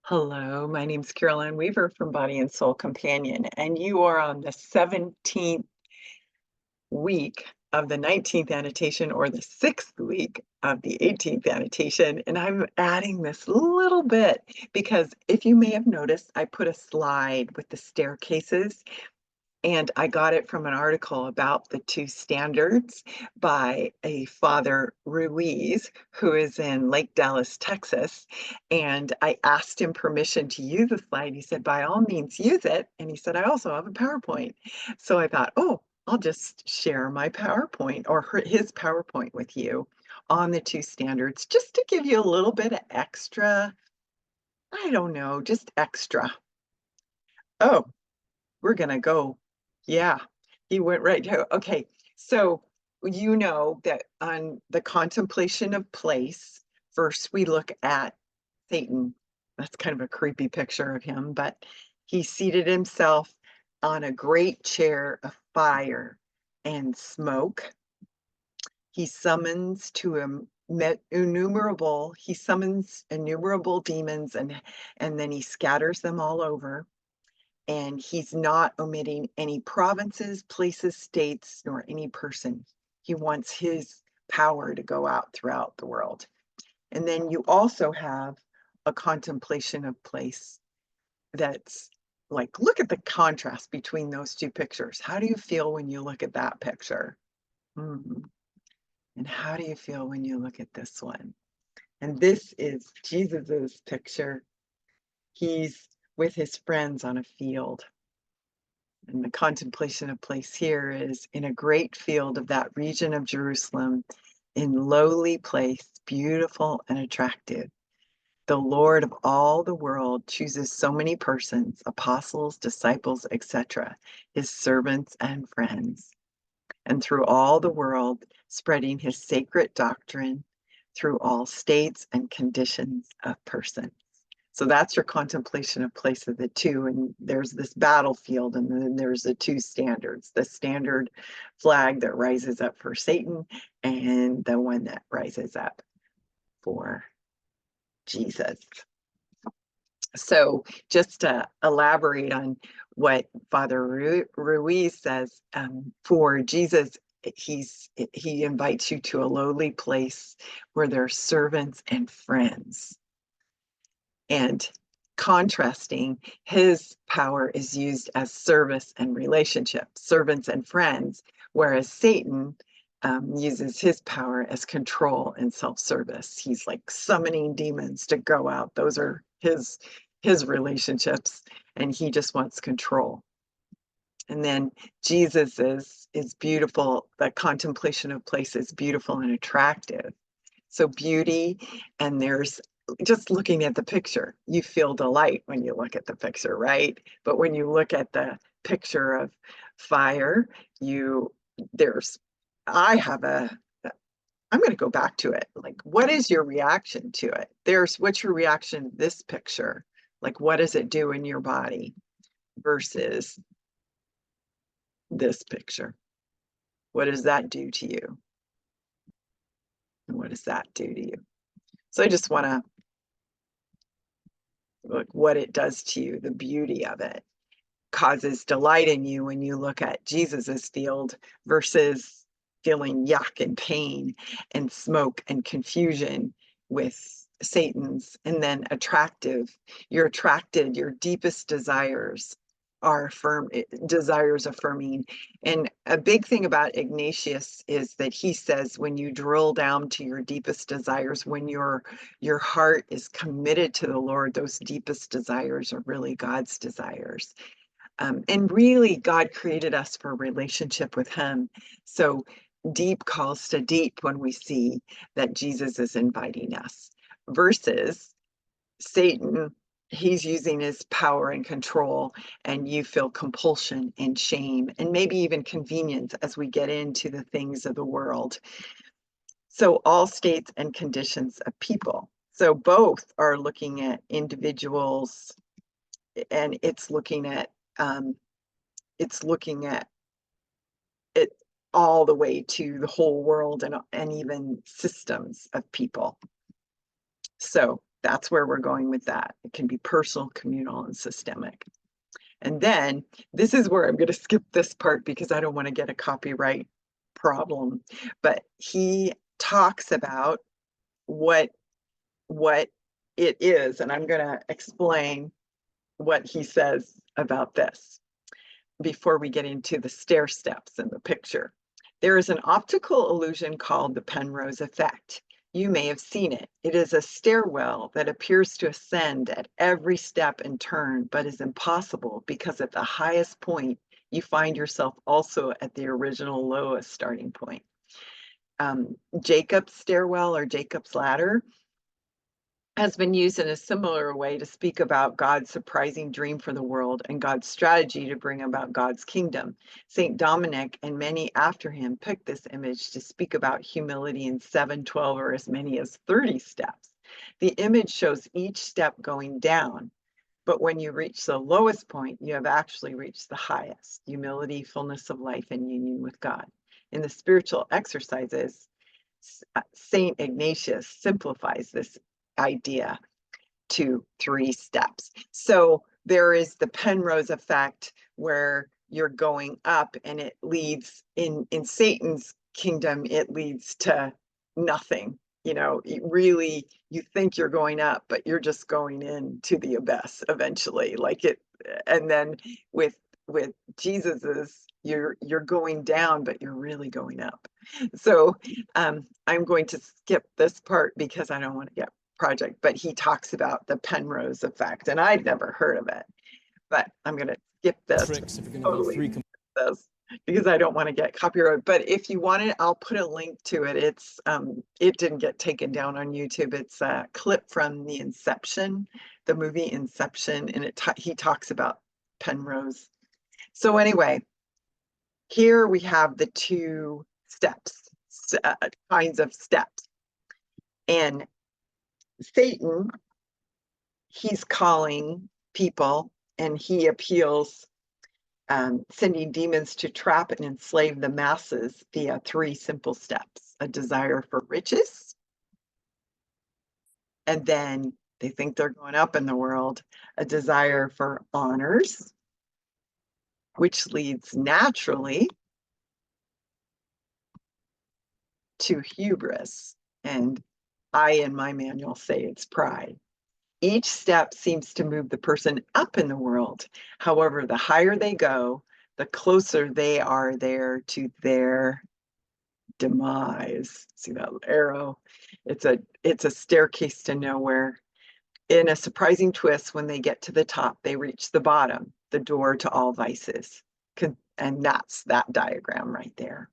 Hello, my name's Caroline Weaver from Body and Soul Companion, and you are on the 17th week of the 19th annotation or the 6th week of the 18th annotation. And I'm adding this little bit because if you may have noticed, I put a slide with the staircases and I got it from an article about the two standards by a Father Ruiz, who is in Lake Dallas, Texas. And I asked him permission to use the slide. He said, by all means, use it. And he said, I also have a PowerPoint. So I thought, oh, I'll just share my PowerPoint or his PowerPoint with you on the two standards, just to give you a little bit of extra, I don't know, just extra. Oh, we're going to go. Yeah, he went right to, okay. So you know that on the contemplation of place, first we look at Satan. That's kind of a creepy picture of him, but he seated himself on a great chair of fire and smoke. He summons innumerable demons and then he scatters them all over, and he's not omitting any provinces, places, states, nor any person. He wants his power to go out throughout the world. And then you also have a contemplation of place that's like, look at the contrast between those two pictures. How do you feel when you look at that picture? Hmm. And how do you feel when you look at this one? And this is Jesus's picture. He's with his friends on a field. And the contemplation of place here is in a great field of that region of Jerusalem, in lowly place, beautiful and attractive. The Lord of all the world chooses so many persons, apostles, disciples, etc., his servants and friends, and through all the world, spreading his sacred doctrine through all states and conditions of persons. So that's your contemplation of place of the two. And there's this battlefield, and then there's the two standards, the standard flag that rises up for Satan and the one that rises up for Jesus. So just to elaborate on what Father Ruiz says, for Jesus, he invites you to a lowly place where there are servants and friends. And contrasting, his power is used as service and relationship, servants and friends, whereas Satan uses his power as control and self-service. He's like summoning demons to go out. Those are his relationships, and he just wants control. And then Jesus is beautiful. The contemplation of place is beautiful and attractive. So beauty, and there's just looking at the picture, you feel delight when you look at the picture, right? But when you look at the picture of fire, I'm going to go back to it. Like, what is your reaction to it? What's your reaction to this picture? Like, what does it do in your body versus this picture? What does that do to you? And what does that do to you? So I just want to look what it does to you, the beauty of it. Causes delight in you when you look at Jesus's field versus feeling yuck and pain and smoke and confusion with Satan's. And then attractive, you're attracted, your deepest desires are desires affirming. And a big thing about Ignatius is that he says when you drill down to your deepest desires, when your heart is committed to the Lord, those deepest desires are really God's desires. And really, God created us for a relationship with him. So deep calls to deep when we see that Jesus is inviting us, versus Satan. He's using his power and control, and you feel compulsion and shame and maybe even convenience as we get into the things of the world. So all states and conditions of people. So both are looking at individuals, and it's looking at it all the way to the whole world and even systems of people. So That's where we're going with that. It can be personal, communal, and systemic. And then this is where I'm going to skip this part because I don't want to get a copyright problem. But he talks about what it is, and I'm going to explain what he says about this before we get into the stair steps in the picture. There is an optical illusion called the Penrose effect. You may have seen it. It is a stairwell that appears to ascend at every step and turn, but is impossible because at the highest point, you find yourself also at the original lowest starting point. Jacob's stairwell or Jacob's ladder has been used in a similar way to speak about God's surprising dream for the world and God's strategy to bring about God's kingdom. St. Dominic and many after him picked this image to speak about humility in 7, 12, or as many as 30 steps. The image shows each step going down, but when you reach the lowest point, you have actually reached the highest: humility, fullness of life, and union with God. In the spiritual exercises, St. Ignatius simplifies this idea to 3 steps. So there is the Penrose effect where you're going up and it leads in Satan's kingdom, it leads to nothing. You know, really, you think you're going up, but you're just going into the abyss eventually. Like it, and then with Jesus's, you're going down, but you're really going up. So I'm going to skip this part because I don't want to get project, but he talks about the Penrose effect, and I'd never heard of it. But I'm going to skip this. Tricks if you're going to go 3 this because I don't want to get copyrighted. But if you want it, I'll put a link to it. It's it didn't get taken down on YouTube. It's a clip from the Inception, the movie Inception, and he talks about Penrose. So anyway, here we have the 2 steps, kinds of steps. And Satan, he's calling people and he appeals, sending demons to trap and enslave the masses via 3 simple steps: a desire for riches, and then they think they're going up in the world, a desire for honors, which leads naturally to hubris. And I, in my manual, say it's pride. Each step seems to move the person up in the world. However, the higher they go, the closer they are there to their demise. See that arrow? It's a staircase to nowhere. In a surprising twist, when they get to the top, they reach the bottom, the door to all vices. And that's that diagram right there.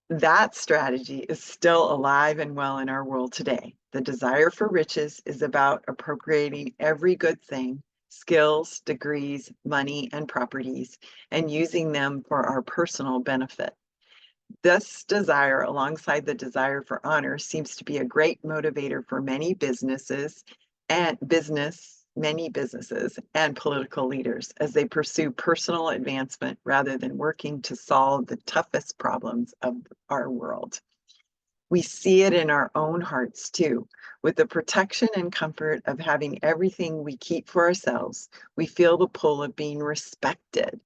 That strategy is still alive and well in our world today. The desire for riches is about appropriating every good thing, skills, degrees, money, and properties, and using them for our personal benefit. This desire, alongside the desire for honor, seems to be a great motivator for many businesses and political leaders as they pursue personal advancement rather than working to solve the toughest problems of our world. We see it in our own hearts too. With the protection and comfort of having everything we keep for ourselves, we feel the pull of being respected,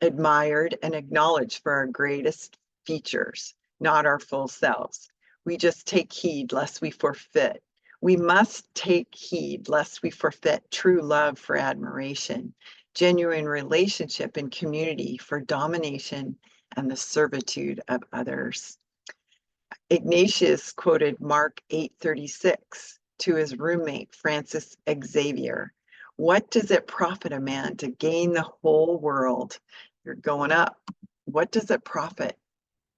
admired, and acknowledged for our greatest features, not our full selves. We just take heed lest we forfeit. We must take heed lest we forfeit true love for admiration, genuine relationship and community for domination and the servitude of others. Ignatius quoted Mark 8:36 to his roommate, Francis Xavier. What does it profit a man to gain the whole world? You're going up. What does it profit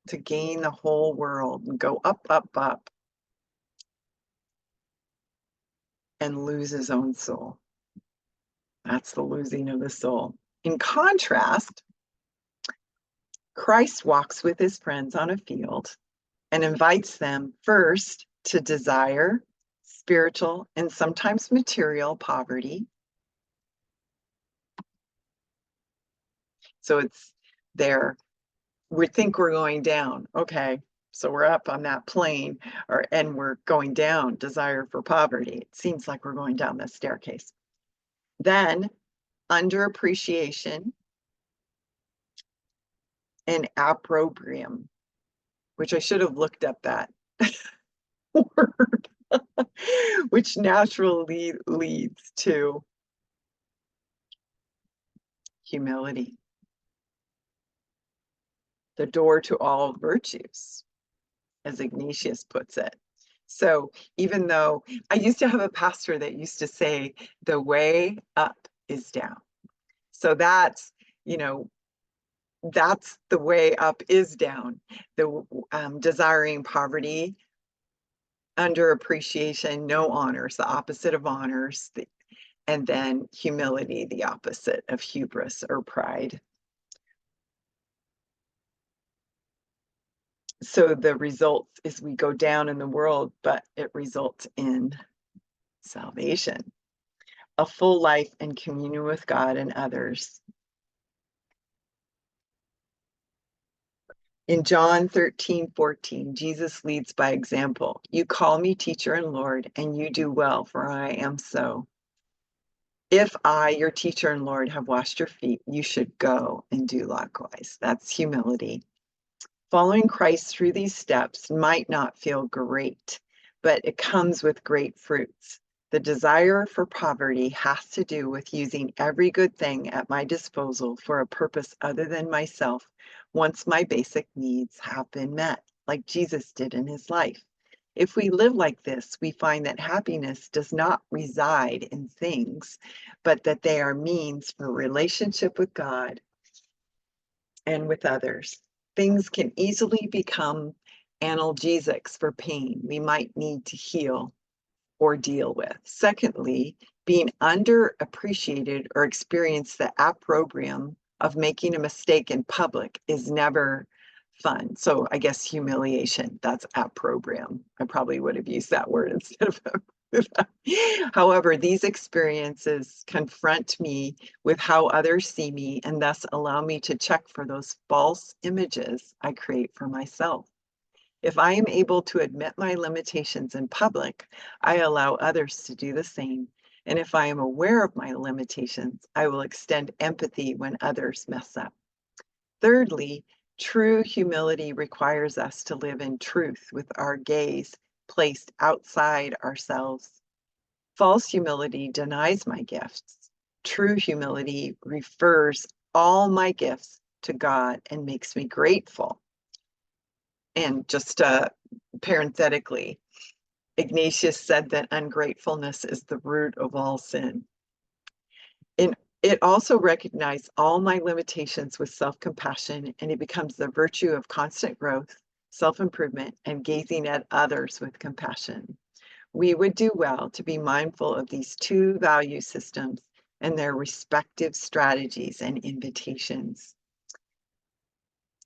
to gain the whole world and go up, up, up, and lose his own soul? That's the losing of the soul. In contrast, Christ walks with his friends on a field and invites them first to desire spiritual and sometimes material poverty. So it's there. We think we're going down. Okay. So we're up on that plane, and we're going down, desire for poverty. It seems like we're going down the staircase. Then underappreciation and opprobrium, which I should have looked up that word, which naturally leads to humility, the door to all virtues, as Ignatius puts it. So even though I used to have a pastor that used to say, the way up is down. So that's, you know, that's the way up is down. The desiring poverty, underappreciation, no honors, the opposite of honors, and then humility, the opposite of hubris or pride. So the result is we go down in the world, but it results in salvation, a full life in communion with God and others. In John 13:14, Jesus leads by example. You call me teacher and Lord, and you do well, for I am so. If I, your teacher and Lord, have washed your feet, you should go and do likewise. That's humility. Following Christ through these steps might not feel great, but it comes with great fruits. The desire for poverty has to do with using every good thing at my disposal for a purpose other than myself once my basic needs have been met, like Jesus did in his life. If we live like this, we find that happiness does not reside in things, but that they are means for relationship with God and with others. Things can easily become analgesics for pain we might need to heal or deal with. Secondly, being underappreciated or experience the opprobrium of making a mistake in public is never fun. So I guess humiliation, that's opprobrium. I probably would have used that word instead of However, these experiences confront me with how others see me and thus allow me to check for those false images I create for myself. If I am able to admit my limitations in public, I allow others to do the same. And if I am aware of my limitations, I will extend empathy when others mess up. Thirdly, true humility requires us to live in truth with our gaze placed outside ourselves. False humility denies my gifts. True humility refers all my gifts to God and makes me grateful. And just parenthetically, Ignatius said that ungratefulness is the root of all sin. And it also recognized all my limitations with self-compassion, and it becomes the virtue of constant growth, self-improvement, and gazing at others with compassion. We would do well to be mindful of these two value systems and their respective strategies and invitations.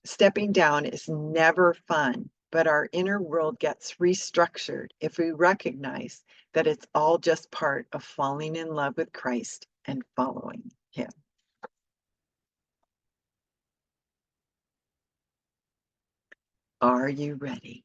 Stepping down is never fun, but our inner world gets restructured if we recognize that it's all just part of falling in love with Christ and following him. Are you ready?